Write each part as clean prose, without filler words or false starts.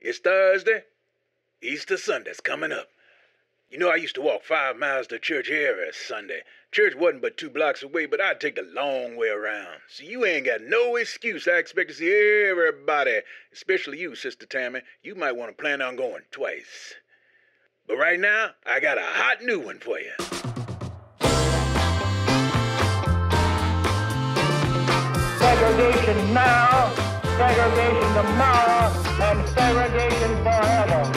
It's Thursday. Easter Sunday's coming up. You know, I used to walk 5 miles to church every Sunday. Church wasn't but 2 blocks away, but I'd take the long way around. So you ain't got no excuse. I expect to see everybody, especially you, Sister Tammy. You might want to plan on going twice. But right now, I got a hot new one for you. Segregation now, segregation tomorrow, and segregation forever.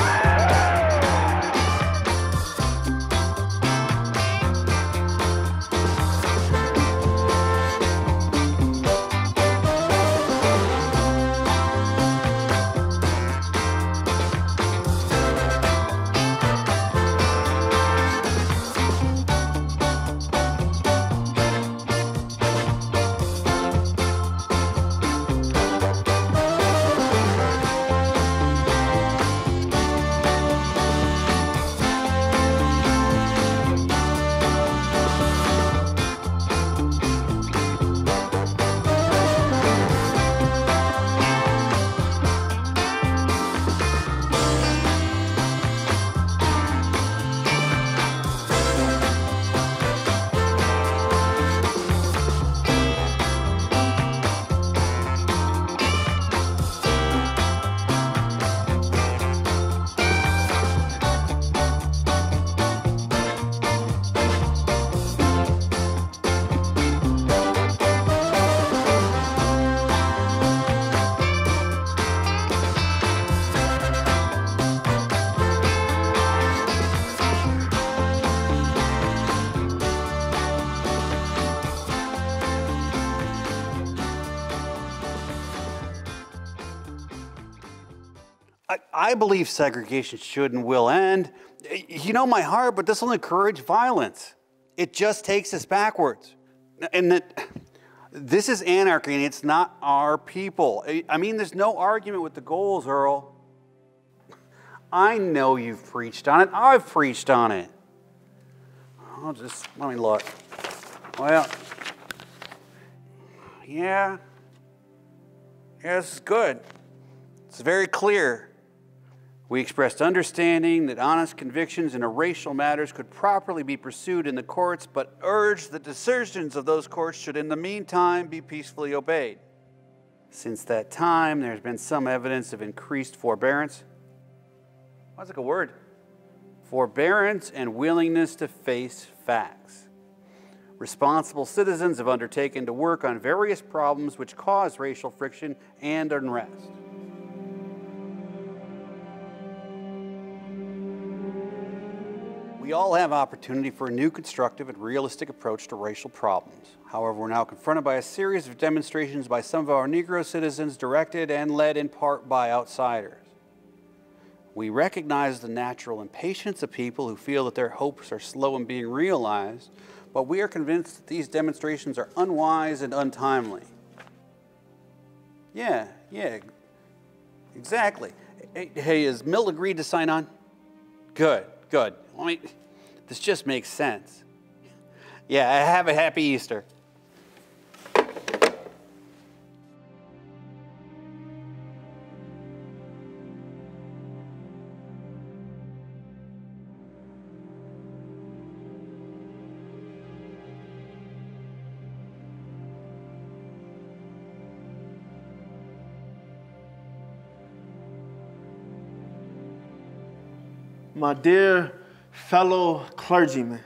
I believe segregation should and will end. You know my heart, but this will encourage violence. It just takes us backwards. And that this is anarchy, and it's not our people. I mean, there's no argument with the goals, Earl. I know you've preached on it. I've preached on it. Let me look. Well, yeah, this is good. It's very clear. We expressed understanding that honest convictions in racial matters could properly be pursued in the courts, but urged that decisions of those courts should in the meantime be peacefully obeyed. Since that time, there's been some evidence of increased forbearance. That's like a word. Forbearance and willingness to face facts. Responsible citizens have undertaken to work on various problems which cause racial friction and unrest. We all have opportunity for a new constructive and realistic approach to racial problems. However, we're now confronted by a series of demonstrations by some of our Negro citizens directed and led in part by outsiders. We recognize the natural impatience of people who feel that their hopes are slow in being realized, but we are convinced that these demonstrations are unwise and untimely. Yeah, exactly. Hey, is Milt agreed to sign on? Good. This just makes sense. Yeah, have a happy Easter. My dear fellow clergymen,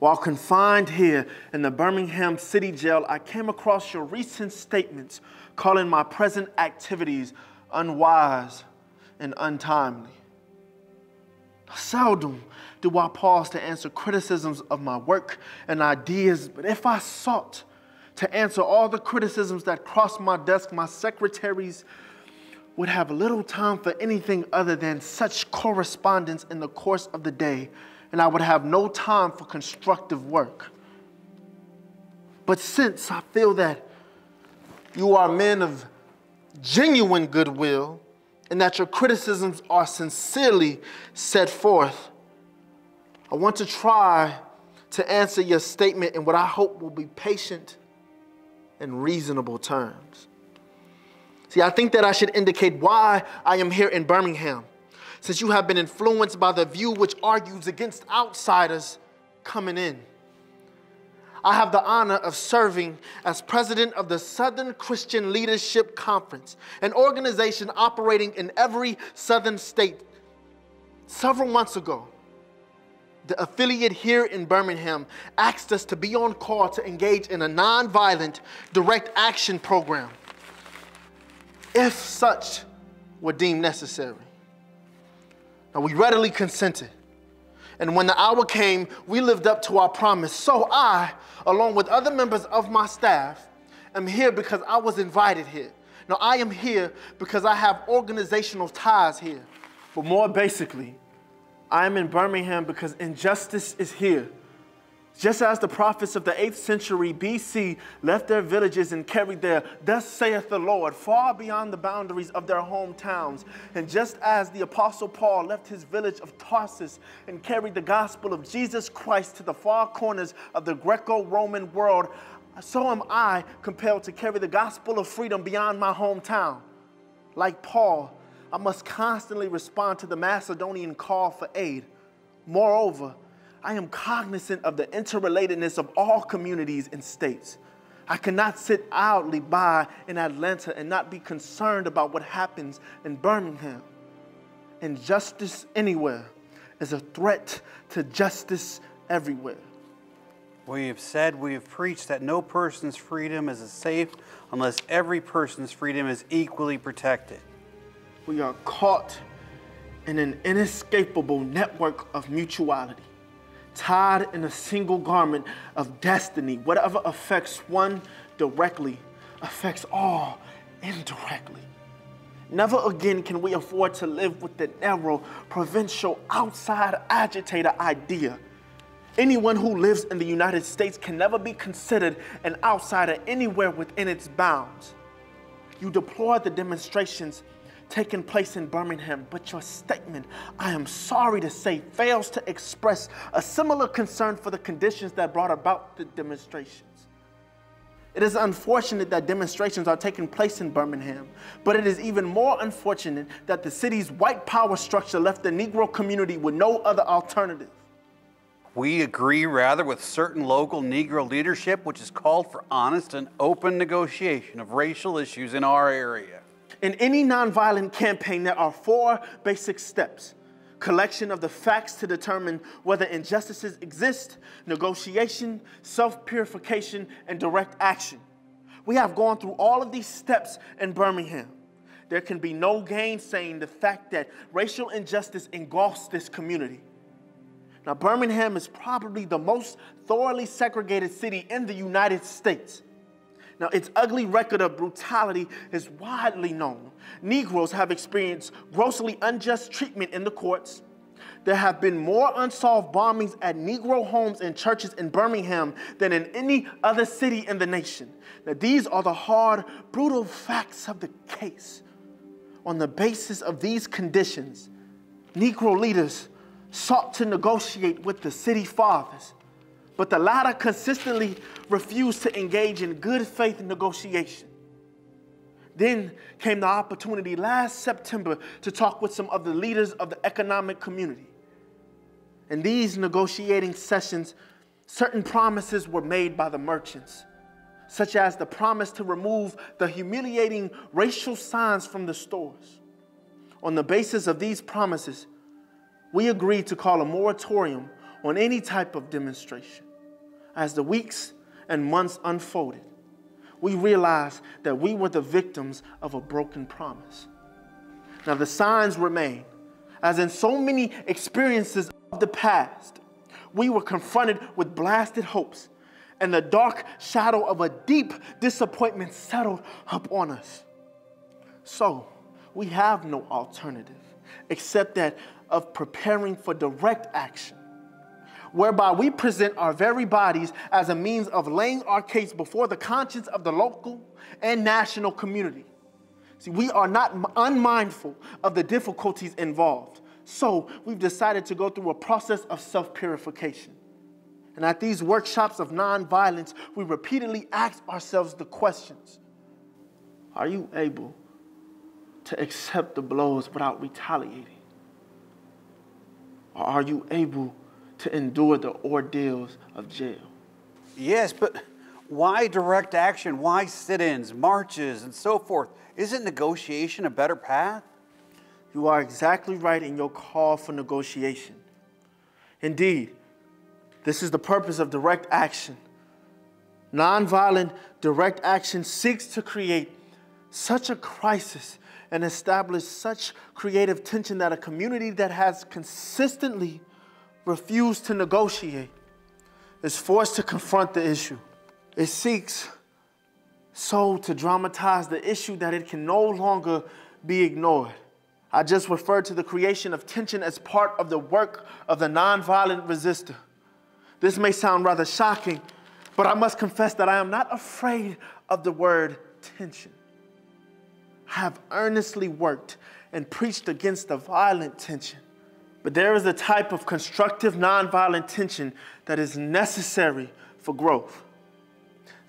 while confined here in the Birmingham City Jail, I came across your recent statements calling my present activities unwise and untimely. Seldom do I pause to answer criticisms of my work and ideas, but if I sought to answer all the criticisms that crossed my desk, my secretaries would have little time for anything other than such correspondence in the course of the day, and I would have no time for constructive work. But since I feel that you are men of genuine goodwill and that your criticisms are sincerely set forth, I want to try to answer your statement in what I hope will be patient and reasonable terms. See, I think that I should indicate why I am here in Birmingham, since you have been influenced by the view which argues against outsiders coming in. I have the honor of serving as president of the Southern Christian Leadership Conference, an organization operating in every southern state. Several months ago, the affiliate here in Birmingham asked us to be on call to engage in a nonviolent direct action program, if such were deemed necessary. Now, we readily consented. And when the hour came, we lived up to our promise. So I, along with other members of my staff, am here because I was invited here. Now, I am here because I have organizational ties here. But more basically, I am in Birmingham because injustice is here. Just as the prophets of the 8th century BC left their villages and carried their "Thus saith the Lord" far beyond the boundaries of their hometowns, and just as the Apostle Paul left his village of Tarsus and carried the gospel of Jesus Christ to the far corners of the Greco-Roman world, so am I compelled to carry the gospel of freedom beyond my hometown. Like Paul, I must constantly respond to the Macedonian call for aid. Moreover, I am cognizant of the interrelatedness of all communities and states. I cannot sit idly by in Atlanta and not be concerned about what happens in Birmingham. Injustice anywhere is a threat to justice everywhere. We have said, we have preached that no person's freedom is safe unless every person's freedom is equally protected. We are caught in an inescapable network of mutuality, tied in a single garment of destiny. Whatever affects one directly affects all indirectly. Never again can we afford to live with the narrow, provincial, outside agitator idea. Anyone who lives in the United States can never be considered an outsider anywhere within its bounds. You deplore the demonstrations taking place in Birmingham, but your statement, I am sorry to say, fails to express a similar concern for the conditions that brought about the demonstrations. It is unfortunate that demonstrations are taking place in Birmingham, but it is even more unfortunate that the city's white power structure left the Negro community with no other alternative. We agree rather with certain local Negro leadership, which has called for honest and open negotiation of racial issues in our area. In any nonviolent campaign, there are 4 basic steps: collection of the facts to determine whether injustices exist, negotiation, self-purification, and direct action. We have gone through all of these steps in Birmingham. There can be no gainsaying the fact that racial injustice engulfs this community. Now, Birmingham is probably the most thoroughly segregated city in the United States. Now, its ugly record of brutality is widely known. Negroes have experienced grossly unjust treatment in the courts. There have been more unsolved bombings at Negro homes and churches in Birmingham than in any other city in the nation. Now, these are the hard, brutal facts of the case. On the basis of these conditions, Negro leaders sought to negotiate with the city fathers, but the latter consistently refused to engage in good faith negotiation. Then came the opportunity last September to talk with some of the leaders of the economic community. In these negotiating sessions, certain promises were made by the merchants, such as the promise to remove the humiliating racial signs from the stores. On the basis of these promises, we agreed to call a moratorium on any type of demonstration. As the weeks and months unfolded, we realized that we were the victims of a broken promise. Now, the signs remain. As in so many experiences of the past, we were confronted with blasted hopes, and the dark shadow of a deep disappointment settled upon us. So, we have no alternative except that of preparing for direct action, whereby we present our very bodies as a means of laying our case before the conscience of the local and national community. See, we are not unmindful of the difficulties involved, so we've decided to go through a process of self-purification. And at these workshops of nonviolence, we repeatedly ask ourselves the questions: are you able to accept the blows without retaliating? Or are you able to endure the ordeals of jail? Yes, but why direct action? Why sit-ins, marches, and so forth? Isn't negotiation a better path? You are exactly right in your call for negotiation. Indeed, this is the purpose of direct action. Nonviolent direct action seeks to create such a crisis and establish such creative tension that a community that has consistently refused to negotiate is forced to confront the issue. It seeks so to dramatize the issue that it can no longer be ignored. I just referred to the creation of tension as part of the work of the nonviolent resistor. This may sound rather shocking, but I must confess that I am not afraid of the word tension. I have earnestly worked and preached against the violent tension. But there is a type of constructive nonviolent tension that is necessary for growth.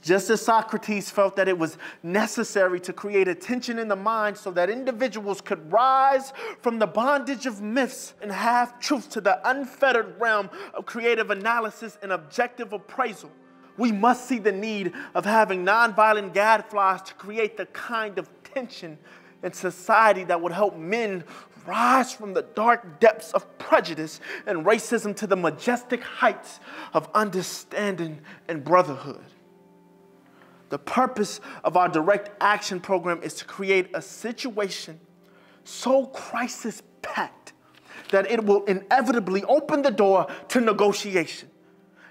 Just as Socrates felt that it was necessary to create a tension in the mind so that individuals could rise from the bondage of myths and half-truths to the unfettered realm of creative analysis and objective appraisal, we must see the need of having nonviolent gadflies to create the kind of tension in society that would help men rise from the dark depths of prejudice and racism to the majestic heights of understanding and brotherhood. The purpose of our direct action program is to create a situation so crisis-packed that it will inevitably open the door to negotiation.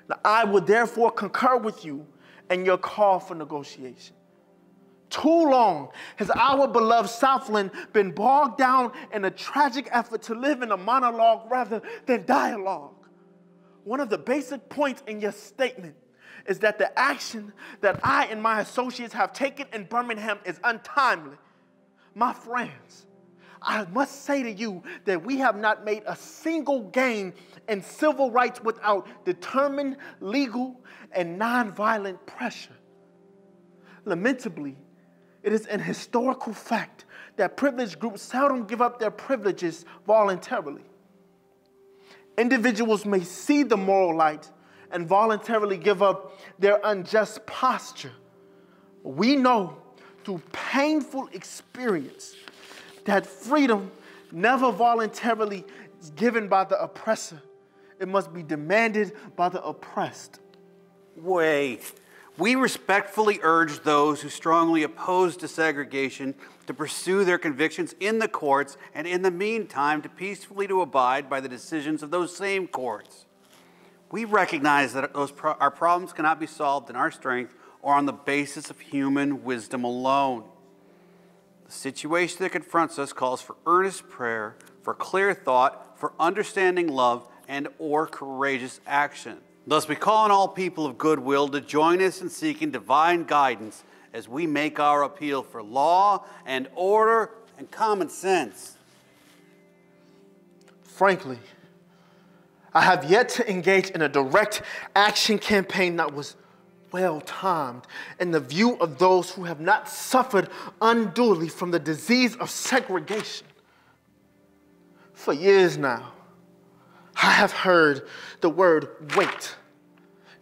Now, I would therefore concur with you in your call for negotiation. Too long has our beloved Southland been bogged down in a tragic effort to live in a monologue rather than dialogue. One of the basic points in your statement is that the action that I and my associates have taken in Birmingham is untimely. My friends, I must say to you that we have not made a single gain in civil rights without determined legal and nonviolent pressure. Lamentably, it is an historical fact that privileged groups seldom give up their privileges voluntarily. Individuals may see the moral light and voluntarily give up their unjust posture. We know through painful experience that freedom never voluntarily is given by the oppressor. It must be demanded by the oppressed. Wait. We respectfully urge those who strongly oppose desegregation to pursue their convictions in the courts and in the meantime to peacefully to abide by the decisions of those same courts. We recognize that our problems cannot be solved in our strength or on the basis of human wisdom alone. The situation that confronts us calls for earnest prayer, for clear thought, for understanding love, and or courageous action. Thus, we call on all people of goodwill to join us in seeking divine guidance as we make our appeal for law and order and common sense. Frankly, I have yet to engage in a direct action campaign that was well-timed in the view of those who have not suffered unduly from the disease of segregation. For years now, I have heard the word wait.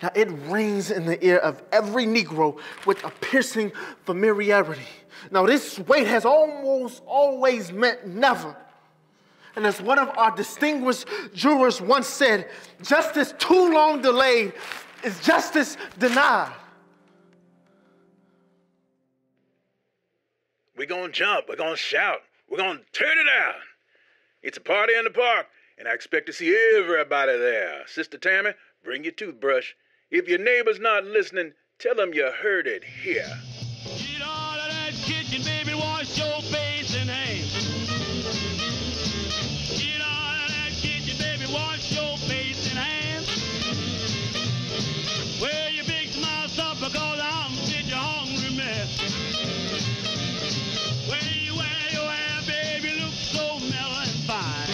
Now, it rings in the ear of every Negro with a piercing familiarity. Now, this wait has almost always meant never. And as one of our distinguished jurors once said, justice too long delayed is justice denied. We're gonna jump, we're gonna shout, we're gonna turn it out. It's a party in the park, and I expect to see everybody there. Sister Tammy, bring your toothbrush. If your neighbor's not listening, tell them you heard it here. Get out of that kitchen, baby, wash your face and hands. Get out of that kitchen, baby, wash your face and hands. Well, you fix my supper, cause I'm such a hungry mess. Well, you wear your hair, baby, look so mellow and fine.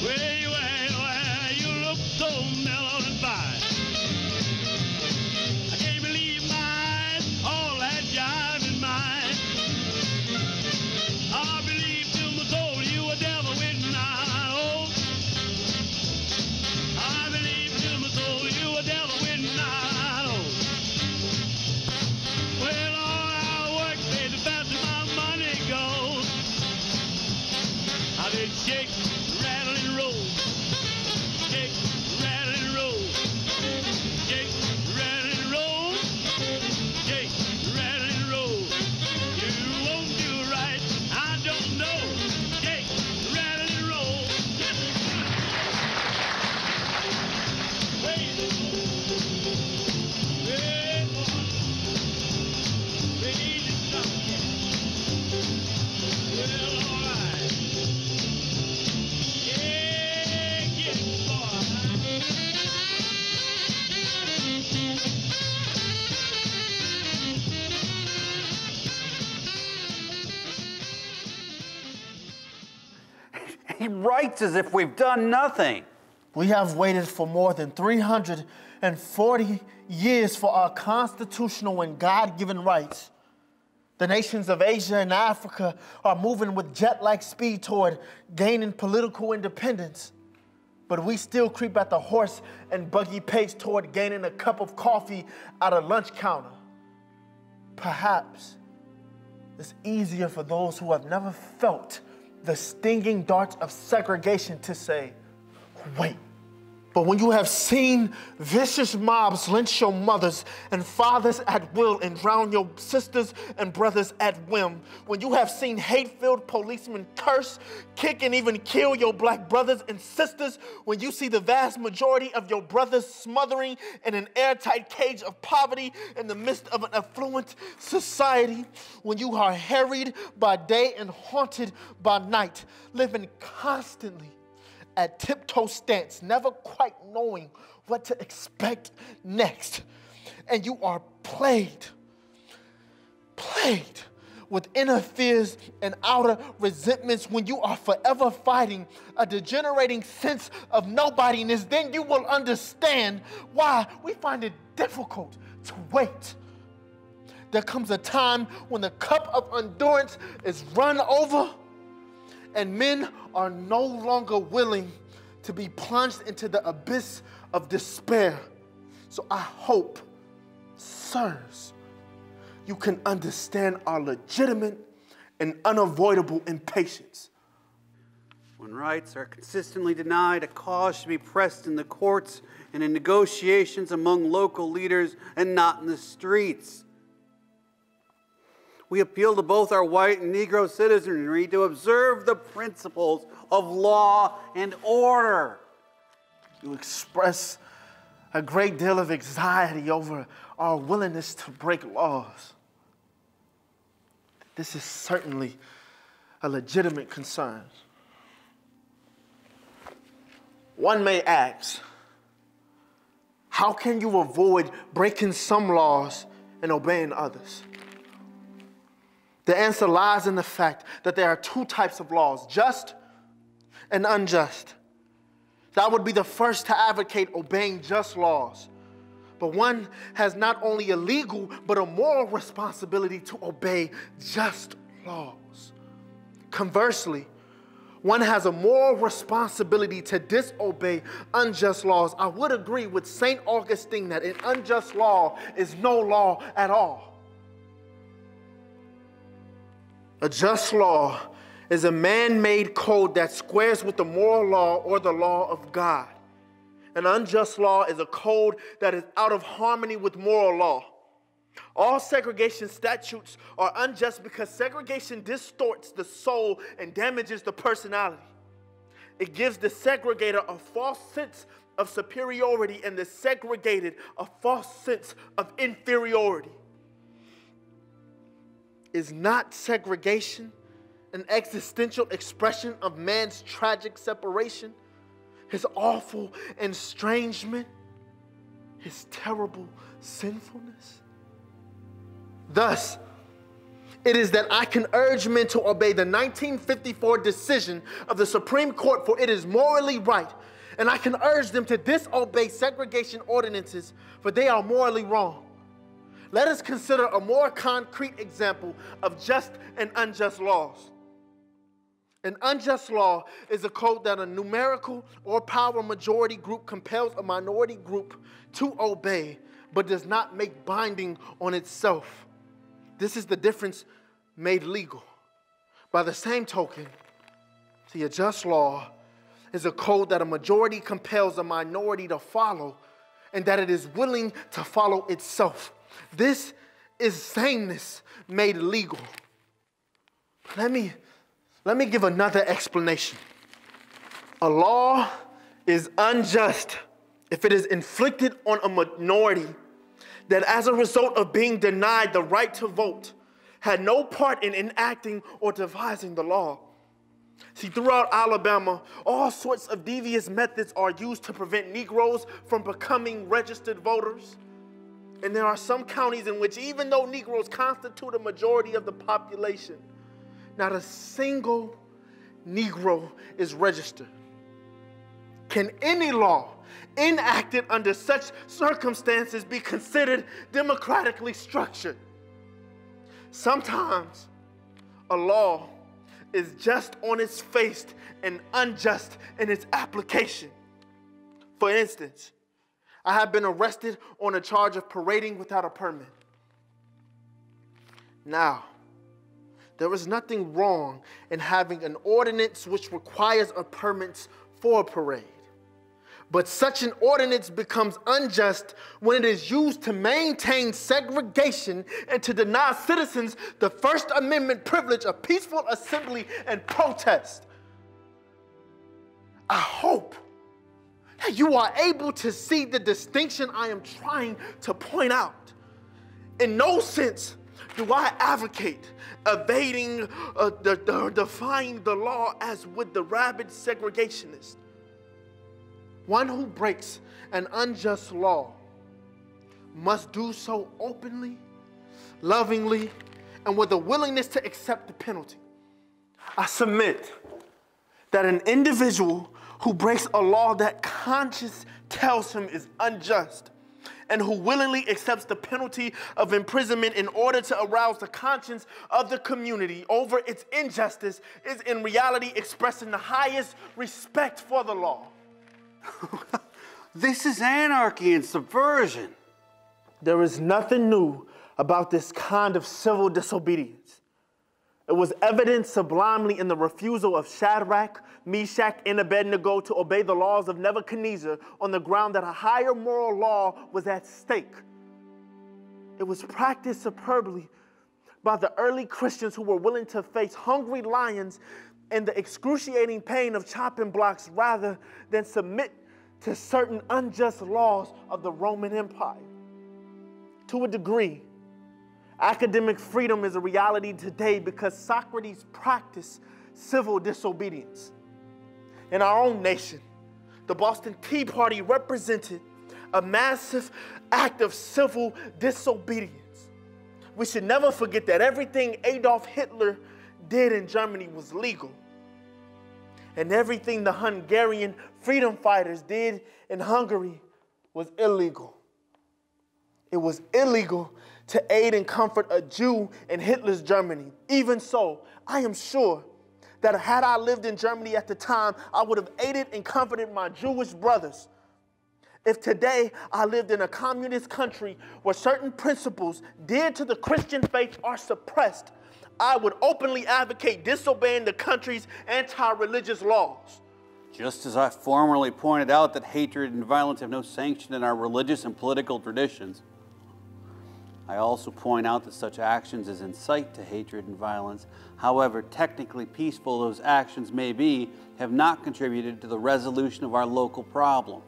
Well, you wear your hair, you look so mellow and fine. I can't believe my eyes, all that jive in mine. Shake, rattle, and roll. Shake, rattle, and roll. Shake, rattle, and roll. Shake, rattle, and roll. You won't do right, I don't know. Shake, rattle, and roll. Wait. Wait, boy. Wait, stop. Well, all right. Yeah, get it, boy. He writes as if we've done nothing. We have waited for more than 340 years for our constitutional and God-given rights. The nations of Asia and Africa are moving with jet-like speed toward gaining political independence. But we still creep at the horse and buggy pace toward gaining a cup of coffee at a lunch counter. Perhaps it's easier for those who have never felt the stinging darts of segregation to say, wait. But when you have seen vicious mobs lynch your mothers and fathers at will and drown your sisters and brothers at whim, when you have seen hate-filled policemen curse, kick, and even kill your black brothers and sisters, when you see the vast majority of your brothers smothering in an airtight cage of poverty in the midst of an affluent society, when you are harried by day and haunted by night, living constantly at tiptoe stance, never quite knowing what to expect next. And you are plagued with inner fears and outer resentments, when you are forever fighting a degenerating sense of nobodiness, then you will understand why we find it difficult to wait. There comes a time when the cup of endurance is run over, and men are no longer willing to be plunged into the abyss of despair. So I hope, sirs, you can understand our legitimate and unavoidable impatience. When rights are consistently denied, a cause should be pressed in the courts and in negotiations among local leaders and not in the streets. We appeal to both our white and Negro citizenry to observe the principles of law and order. You express a great deal of anxiety over our willingness to break laws. This is certainly a legitimate concern. One may ask, how can you avoid breaking some laws and obeying others? The answer lies in the fact that there are two types of laws, just and unjust. That would be the first to advocate obeying just laws. But one has not only a legal, but a moral responsibility to obey just laws. Conversely, one has a moral responsibility to disobey unjust laws. I would agree with St. Augustine that an unjust law is no law at all. A just law is a man-made code that squares with the moral law or the law of God. An unjust law is a code that is out of harmony with moral law. All segregation statutes are unjust because segregation distorts the soul and damages the personality. It gives the segregator a false sense of superiority and the segregated a false sense of inferiority. Is not segregation an existential expression of man's tragic separation, his awful estrangement, his terrible sinfulness? Thus, it is that I can urge men to obey the 1954 decision of the Supreme Court, for it is morally right, and I can urge them to disobey segregation ordinances, for they are morally wrong. Let us consider a more concrete example of just and unjust laws. An unjust law is a code that a numerical or power majority group compels a minority group to obey, but does not make binding on itself. This is the difference made legal. By the same token, See, a just law is a code that a majority compels a minority to follow and that it is willing to follow itself. This is sameness made legal. Let me give another explanation. A law is unjust if it is inflicted on a minority that as a result of being denied the right to vote had no part in enacting or devising the law. See, throughout Alabama, all sorts of devious methods are used to prevent Negroes from becoming registered voters. And there are some counties in which, even though Negroes constitute a majority of the population, not a single Negro is registered. Can any law enacted under such circumstances be considered democratically structured? Sometimes a law is just on its face and unjust in its application. For instance, I have been arrested on a charge of parading without a permit. Now, there is nothing wrong in having an ordinance which requires a permit for a parade. But such an ordinance becomes unjust when it is used to maintain segregation and to deny citizens the First Amendment privilege of peaceful assembly and protest. I hope that you are able to see the distinction I am trying to point out. In no sense do I advocate evading defying the law as with the rabid segregationist. One who breaks an unjust law must do so openly, lovingly, and with a willingness to accept the penalty. I submit that an individual who breaks a law that conscience tells him is unjust and who willingly accepts the penalty of imprisonment in order to arouse the conscience of the community over its injustice is in reality expressing the highest respect for the law. This is anarchy and subversion. There is nothing new about this kind of civil disobedience. It was evident sublimely in the refusal of Shadrach, Meshach, and Abednego to obey the laws of Nebuchadnezzar on the ground that a higher moral law was at stake. It was practiced superbly by the early Christians who were willing to face hungry lions and the excruciating pain of chopping blocks rather than submit to certain unjust laws of the Roman Empire. To a degree, academic freedom is a reality today because Socrates practiced civil disobedience. In our own nation, the Boston Tea Party represented a massive act of civil disobedience. We should never forget that everything Adolf Hitler did in Germany was legal. And everything the Hungarian freedom fighters did in Hungary was illegal. It was illegal to aid and comfort a Jew in Hitler's Germany. Even so, I am sure that had I lived in Germany at the time, I would have aided and comforted my Jewish brothers. If today I lived in a communist country where certain principles dear to the Christian faith are suppressed, I would openly advocate disobeying the country's anti-religious laws. Just as I formerly pointed out that hatred and violence have no sanction in our religious and political traditions, I also point out that such actions as incite to hatred and violence, however technically peaceful those actions may be, have not contributed to the resolution of our local problems.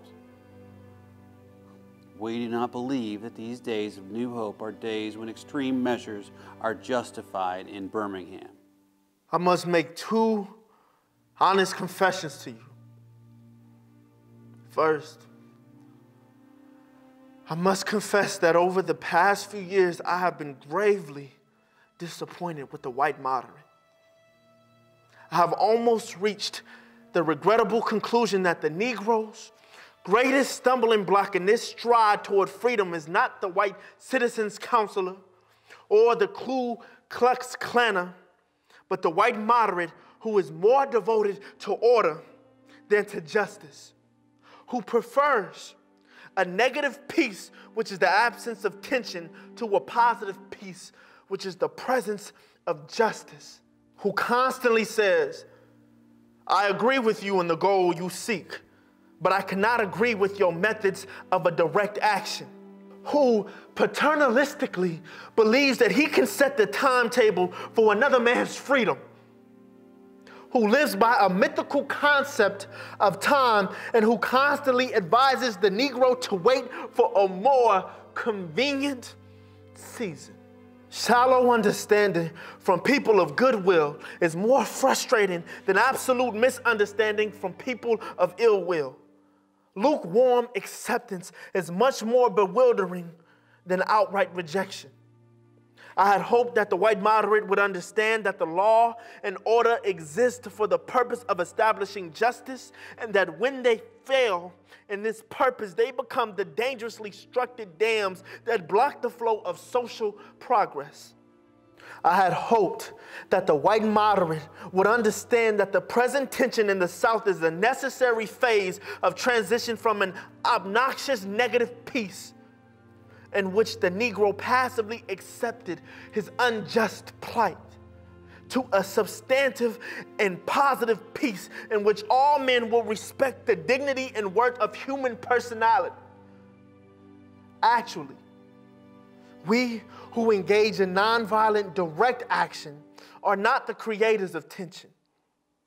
We do not believe that these days of new hope are days when extreme measures are justified in Birmingham. I must make two honest confessions to you. First, I must confess that over the past few years, I have been gravely disappointed with the white moderate. I have almost reached the regrettable conclusion that the Negroes' greatest stumbling block in this stride toward freedom is not the white citizens' counselor or the Ku Klux Klaner, but the white moderate who is more devoted to order than to justice, who prefers a negative peace, which is the absence of tension, to a positive peace, which is the presence of justice, who constantly says, I agree with you in the goal you seek, but I cannot agree with your methods of a direct action. Who paternalistically believes that he can set the timetable for another man's freedom, who lives by a mythical concept of time and who constantly advises the Negro to wait for a more convenient season. Shallow understanding from people of goodwill is more frustrating than absolute misunderstanding from people of ill will. Lukewarm acceptance is much more bewildering than outright rejection. I had hoped that the white moderate would understand that the law and order exist for the purpose of establishing justice, and that when they fail in this purpose, they become the dangerously structured dams that block the flow of social progress. I had hoped that the white moderate would understand that the present tension in the South is a necessary phase of transition from an obnoxious negative peace in which the Negro passively accepted his unjust plight, to a substantive and positive peace in which all men will respect the dignity and worth of human personality. Actually, we who engage in nonviolent direct action are not the creators of tension.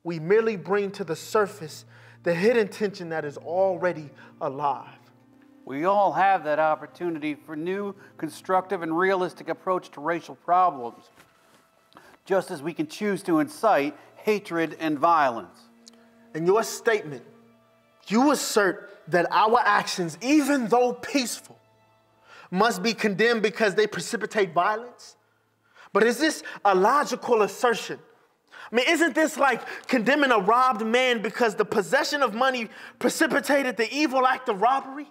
We merely bring to the surface the hidden tension that is already alive. We all have that opportunity for new, constructive, and realistic approach to racial problems, just as we can choose to incite hatred and violence. In your statement, you assert that our actions, even though peaceful, must be condemned because they precipitate violence. But is this a logical assertion? I mean, isn't this like condemning a robbed man because the possession of money precipitated the evil act of robbery?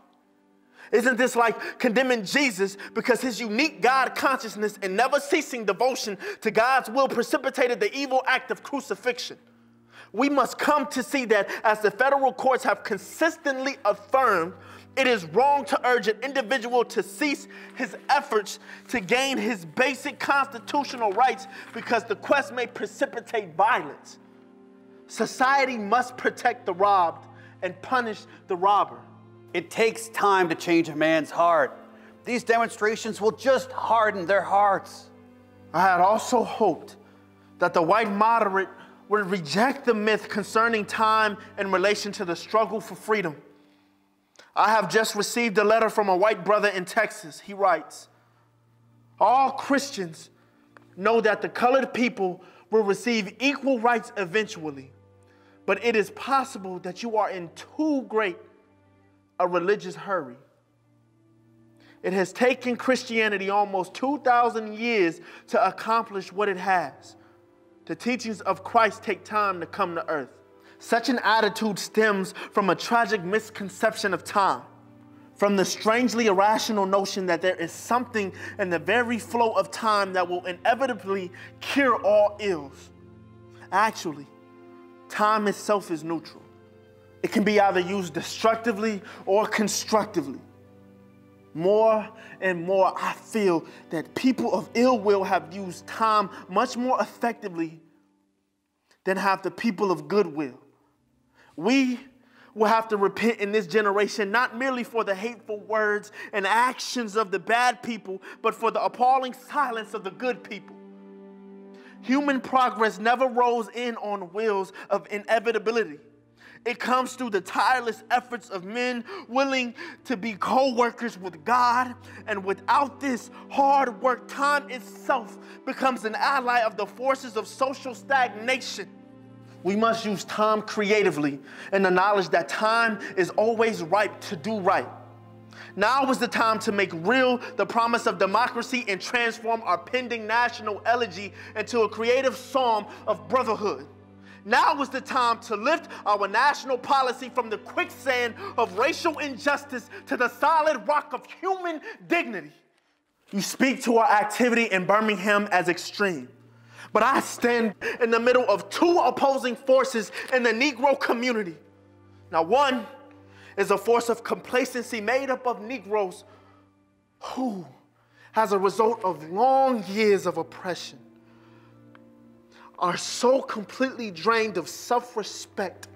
Isn't this like condemning Jesus because his unique God consciousness and never ceasing devotion to God's will precipitated the evil act of crucifixion? We must come to see that, as the federal courts have consistently affirmed, it is wrong to urge an individual to cease his efforts to gain his basic constitutional rights because the quest may precipitate violence. Society must protect the robbed and punish the robber. It takes time to change a man's heart. These demonstrations will just harden their hearts. I had also hoped that the white moderate would reject the myth concerning time in relation to the struggle for freedom. I have just received a letter from a white brother in Texas. He writes, "All Christians know that the colored people will receive equal rights eventually, but it is possible that you are in too great a religious hurry. It has taken Christianity almost 2,000 years to accomplish what it has. The teachings of Christ take time to come to earth. Such an attitude stems from a tragic misconception of time, from the strangely irrational notion that there is something in the very flow of time that will inevitably cure all ills. Actually, time itself is neutral. It can be either used destructively or constructively. More and more, I feel that people of ill will have used time much more effectively than have the people of goodwill. We will have to repent in this generation, not merely for the hateful words and actions of the bad people, but for the appalling silence of the good people. Human progress never rolls in on wheels of inevitability. It comes through the tireless efforts of men willing to be co-workers with God. And without this hard work, time itself becomes an ally of the forces of social stagnation. We must use time creatively in the knowledge that time is always ripe to do right. Now is the time to make real the promise of democracy and transform our pending national elegy into a creative psalm of brotherhood. Now is the time to lift our national policy from the quicksand of racial injustice to the solid rock of human dignity. You speak to our activity in Birmingham as extreme, but I stand in the middle of two opposing forces in the Negro community. Now, one is a force of complacency made up of Negroes who, as a result of long years of oppression, are so completely drained of self-respect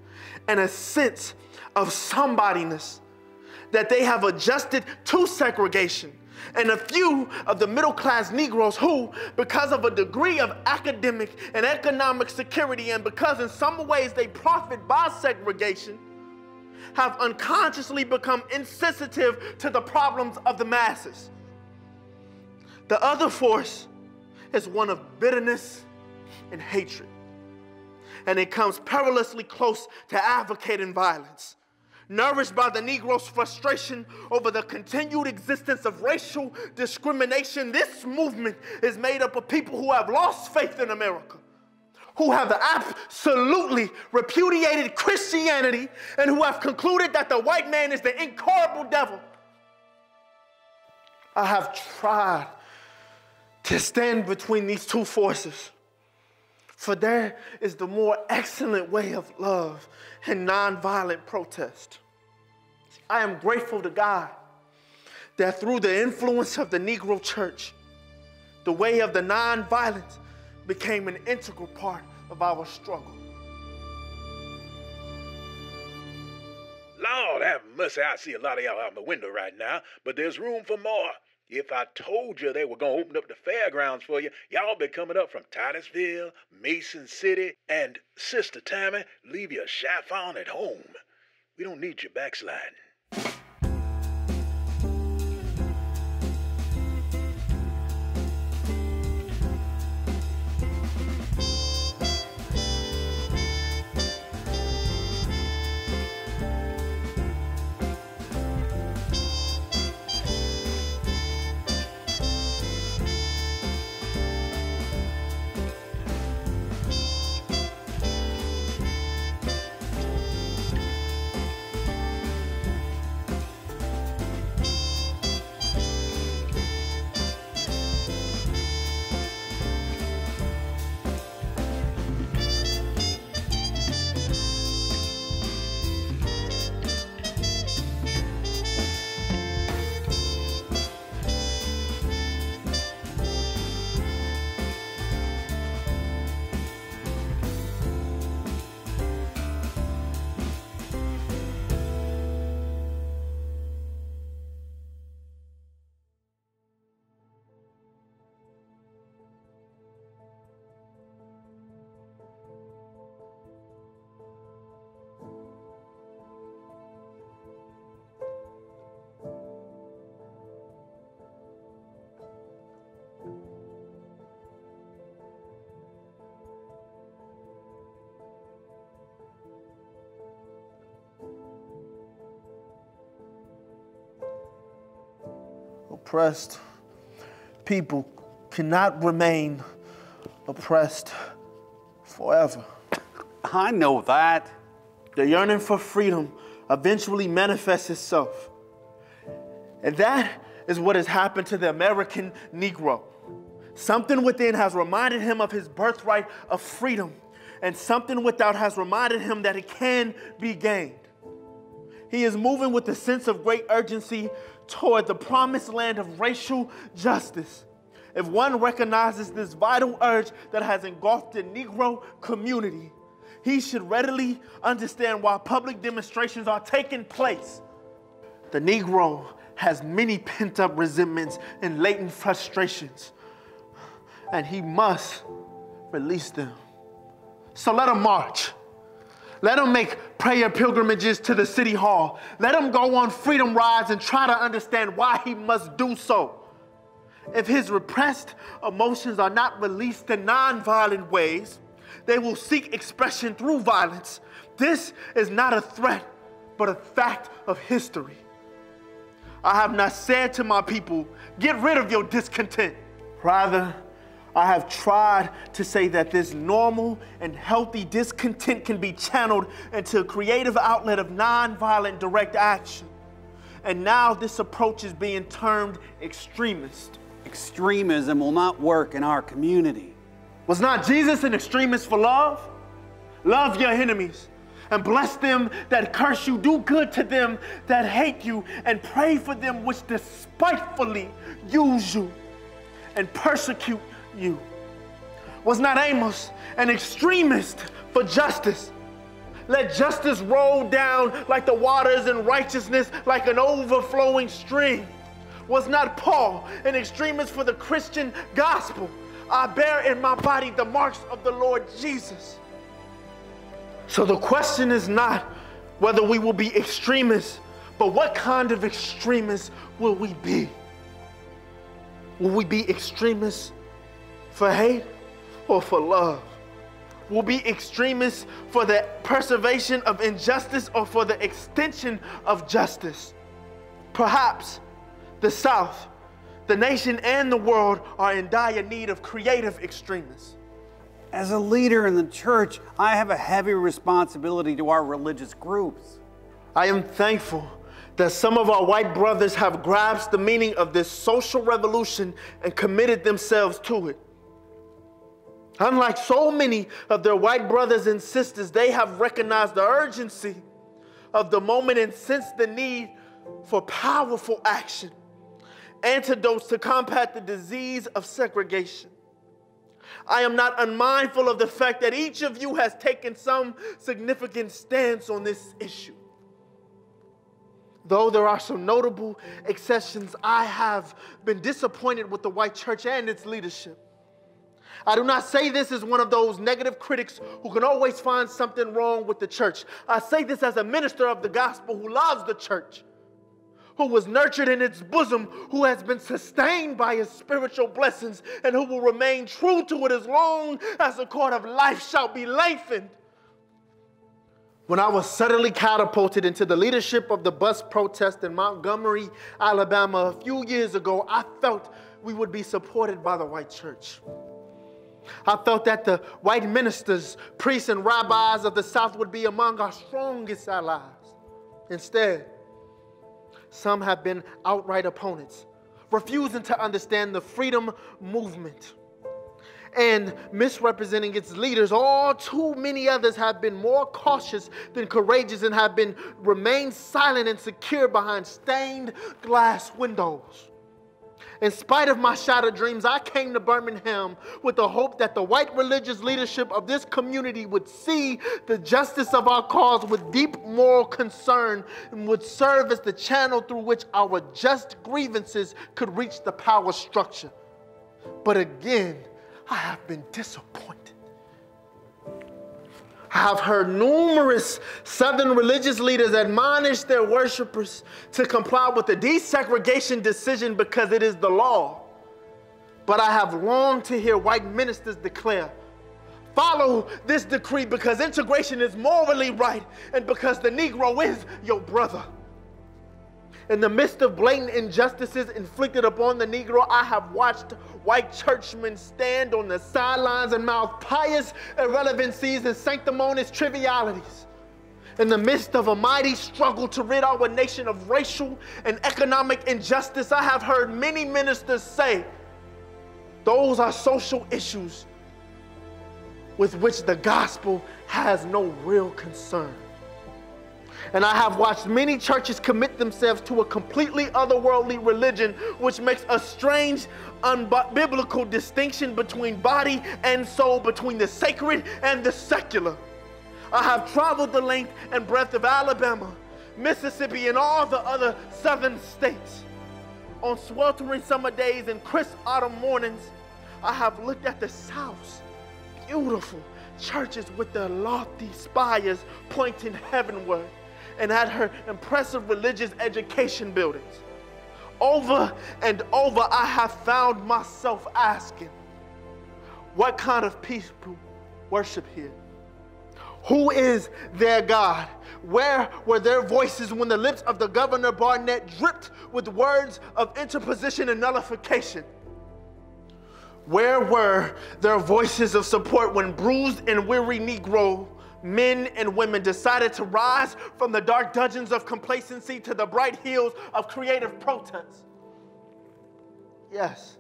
and a sense of somebodyness that they have adjusted to segregation. And a few of the middle-class Negroes who, because of a degree of academic and economic security, and because in some ways they profit by segregation, have unconsciously become insensitive to the problems of the masses. The other force is one of bitterness and hatred, and it comes perilously close to advocating violence. Nourished by the Negro's frustration over the continued existence of racial discrimination, this movement is made up of people who have lost faith in America, who have absolutely repudiated Christianity, and who have concluded that the white man is the incorrigible devil. I have tried to stand between these two forces, for there is the more excellent way of love and nonviolent protest. I am grateful to God that through the influence of the Negro church, the way of the nonviolence became an integral part of our struggle. Lord have mercy, I see a lot of y'all out the window right now, but there's room for more. If I told you they were going to open up the fairgrounds for you, y'all be coming up from Titusville, Mason City, and Sister Tammy, leave your chiffon at home. We don't need you backsliding. Oppressed people cannot remain oppressed forever. I know that. The yearning for freedom eventually manifests itself. And that is what has happened to the American Negro. Something within has reminded him of his birthright of freedom, and something without has reminded him that it can be gained. He is moving with a sense of great urgency toward the promised land of racial justice. If one recognizes this vital urge that has engulfed the Negro community, he should readily understand why public demonstrations are taking place. The Negro has many pent-up resentments and latent frustrations, and he must release them. So let him march. Let him make prayer pilgrimages to the city hall. Let him go on freedom rides and try to understand why he must do so. If his repressed emotions are not released in nonviolent ways, they will seek expression through violence. This is not a threat, but a fact of history. I have not said to my people, get rid of your discontent. Rather, I have tried to say that this normal and healthy discontent can be channeled into a creative outlet of nonviolent direct action. And now this approach is being termed extremist. Extremism will not work in our community. Was not Jesus an extremist for love? Love your enemies and bless them that curse you. Do good to them that hate you and pray for them which despitefully use you and persecute you. Was not Amos an extremist for justice? Let justice roll down like the waters and righteousness like an overflowing stream. Was not Paul an extremist for the Christian gospel? I bear in my body the marks of the Lord Jesus. So the question is not whether we will be extremists, but what kind of extremists will we be? Will we be extremists for hate or for love? Will be extremists for the preservation of injustice or for the extension of justice? Perhaps the South, the nation, and the world are in dire need of creative extremists. As a leader in the church, I have a heavy responsibility to our religious groups. I am thankful that some of our white brothers have grasped the meaning of this social revolution and committed themselves to it. Unlike so many of their white brothers and sisters, they have recognized the urgency of the moment and sensed the need for powerful action, antidotes to combat the disease of segregation. I am not unmindful of the fact that each of you has taken some significant stance on this issue. Though there are some notable exceptions, I have been disappointed with the white church and its leadership. I do not say this as one of those negative critics who can always find something wrong with the church. I say this as a minister of the gospel who loves the church, who was nurtured in its bosom, who has been sustained by its spiritual blessings, and who will remain true to it as long as the cord of life shall be lengthened. When I was suddenly catapulted into the leadership of the bus protest in Montgomery, Alabama a few years ago, I felt we would be supported by the white church. I felt that the white ministers, priests, and rabbis of the South would be among our strongest allies. Instead, some have been outright opponents, refusing to understand the freedom movement and misrepresenting its leaders. All too many others have been more cautious than courageous and have remained silent and secure behind stained glass windows. In spite of my shattered dreams, I came to Birmingham with the hope that the white religious leadership of this community would see the justice of our cause with deep moral concern and would serve as the channel through which our just grievances could reach the power structure. But again, I have been disappointed. I have heard numerous Southern religious leaders admonish their worshipers to comply with the desegregation decision because it is the law. But I have longed to hear white ministers declare, follow this decree because integration is morally right and because the Negro is your brother. In the midst of blatant injustices inflicted upon the Negro, I have watched white churchmen stand on the sidelines and mouth pious irrelevancies and sanctimonious trivialities. In the midst of a mighty struggle to rid our nation of racial and economic injustice, I have heard many ministers say, those are social issues with which the gospel has no real concern. And I have watched many churches commit themselves to a completely otherworldly religion, which makes a strange, unbiblical distinction between body and soul, between the sacred and the secular. I have traveled the length and breadth of Alabama, Mississippi, and all the other southern states. On sweltering summer days and crisp autumn mornings, I have looked at the South's beautiful churches with their lofty spires pointing heavenward, and at her impressive religious education buildings. Over and over, I have found myself asking, what kind of people worship here? Who is their God? Where were their voices when the lips of the Governor Barnett dripped with words of interposition and nullification? Where were their voices of support when bruised and weary Negro men and women decided to rise from the dark dungeons of complacency to the bright hills of creative protest? Yes,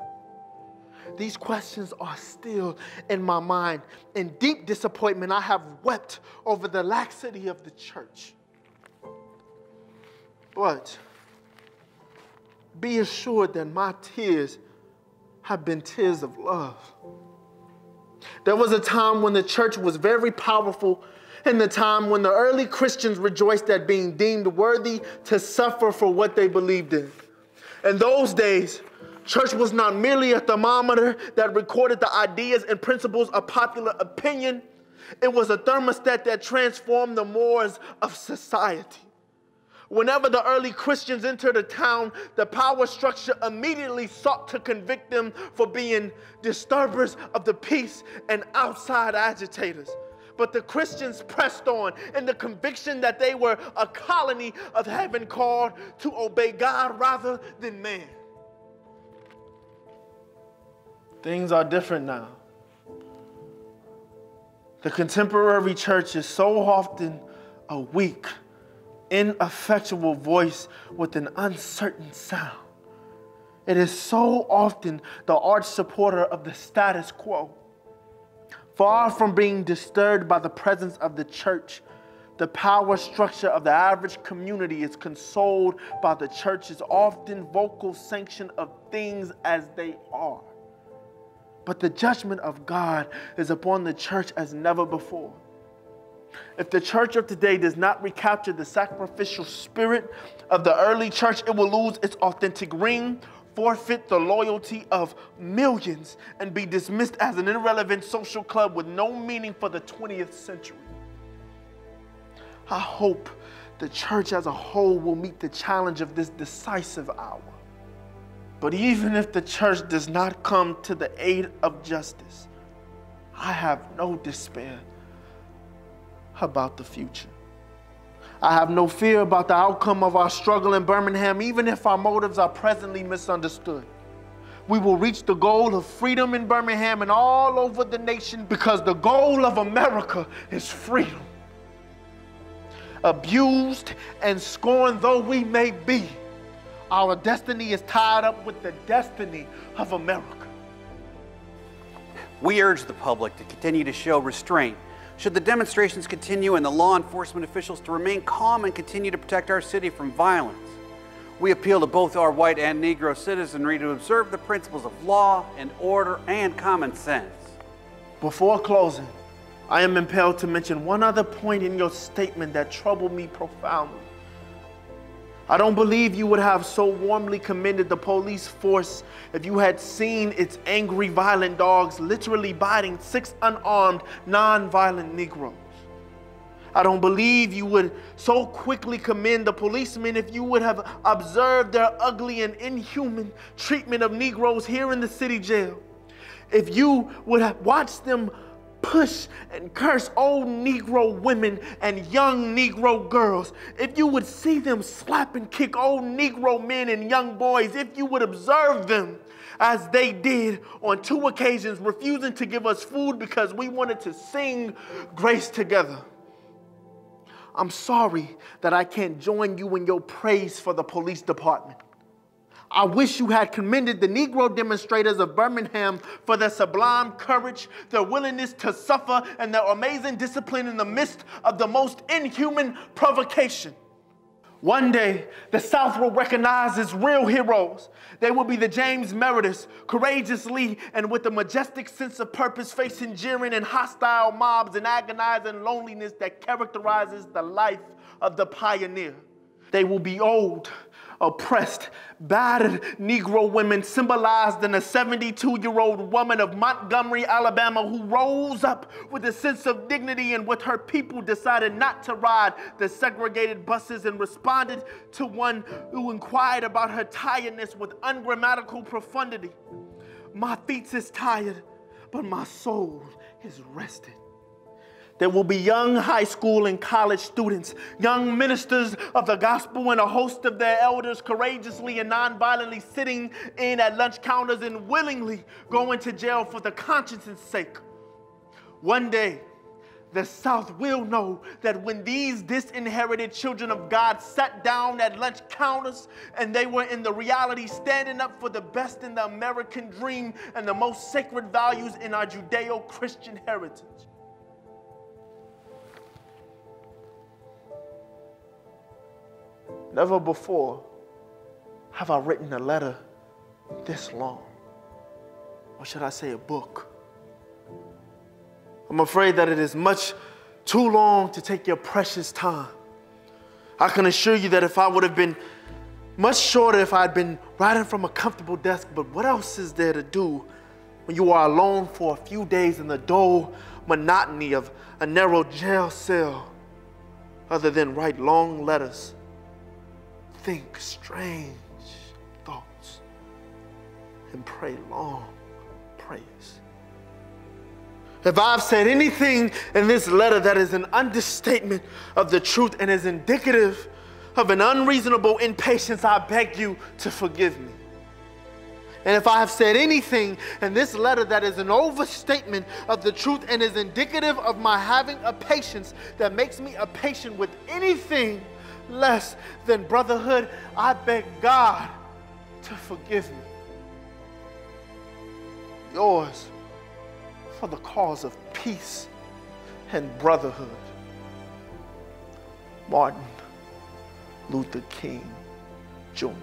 these questions are still in my mind. In deep disappointment, I have wept over the laxity of the church. But be assured that my tears have been tears of love. There was a time when the church was very powerful, and the time when the early Christians rejoiced at being deemed worthy to suffer for what they believed in. In those days, church was not merely a thermometer that recorded the ideas and principles of popular opinion. It was a thermostat that transformed the mores of society. Whenever the early Christians entered a town, the power structure immediately sought to convict them for being disturbers of the peace and outside agitators. But the Christians pressed on in the conviction that they were a colony of heaven called to obey God rather than man. Things are different now. The contemporary church is so often a weak, ineffectual voice with an uncertain sound. It is so often the arch supporter of the status quo. Far from being disturbed by the presence of the church, the power structure of the average community is consoled by the church's often vocal sanction of things as they are. But the judgment of God is upon the church as never before. If the church of today does not recapture the sacrificial spirit of the early church, it will lose its authentic ring, forfeit the loyalty of millions, and be dismissed as an irrelevant social club with no meaning for the 20th century. I hope the church as a whole will meet the challenge of this decisive hour. But even if the church does not come to the aid of justice, I have no despair about the future. I have no fear about the outcome of our struggle in Birmingham, even if our motives are presently misunderstood. We will reach the goal of freedom in Birmingham and all over the nation, because the goal of America is freedom. Abused and scorned though we may be, our destiny is tied up with the destiny of America. We urge the public to continue to show restraint should the demonstrations continue, and the law enforcement officials to remain calm and continue to protect our city from violence. We appeal to both our white and Negro citizenry to observe the principles of law and order and common sense. Before closing, I am impelled to mention one other point in your statement that troubled me profoundly. I don't believe you would have so warmly commended the police force if you had seen its angry, violent dogs literally biting 6 unarmed, non-violent Negroes. I don't believe you would so quickly commend the policemen if you would have observed their ugly and inhuman treatment of Negroes here in the city jail. If you would have watched them push and curse old Negro women and young Negro girls, if you would see them slap and kick old Negro men and young boys, if you would observe them as they did on 2 occasions, refusing to give us food because we wanted to sing grace together. I'm sorry that I can't join you in your praise for the police department. I wish you had commended the Negro demonstrators of Birmingham for their sublime courage, their willingness to suffer, and their amazing discipline in the midst of the most inhuman provocation. One day, the South will recognize its real heroes. They will be the James Merediths, courageously and with a majestic sense of purpose, facing jeering and hostile mobs and agonizing loneliness that characterizes the life of the pioneer. They will be old, oppressed, battered Negro women symbolized in a 72-year-old woman of Montgomery, Alabama, who rose up with a sense of dignity and with her people decided not to ride the segregated buses and responded to one who inquired about her tiredness with ungrammatical profundity. My feet is tired, but my soul is rested. There will be young high school and college students, young ministers of the gospel, and a host of their elders courageously and nonviolently sitting in at lunch counters and willingly going to jail for the conscience's sake. One day, the South will know that when these disinherited children of God sat down at lunch counters and they were in the reality standing up for the best in the American dream and the most sacred values in our Judeo-Christian heritage. Never before have I written a letter this long, or should I say a book. I'm afraid that it is much too long to take your precious time. I can assure you that if I would have been much shorter if I had been writing from a comfortable desk, but what else is there to do when you are alone for a few days in the dull monotony of a narrow jail cell, other than write long letters, think strange thoughts, and pray long prayers? If I've said anything in this letter that is an understatement of the truth and is indicative of an unreasonable impatience, I beg you to forgive me. And if I have said anything in this letter that is an overstatement of the truth and is indicative of my having a patience that makes me a patient with anything less than brotherhood, I beg God to forgive me. Yours, for the cause of peace and brotherhood, Martin Luther King Jr.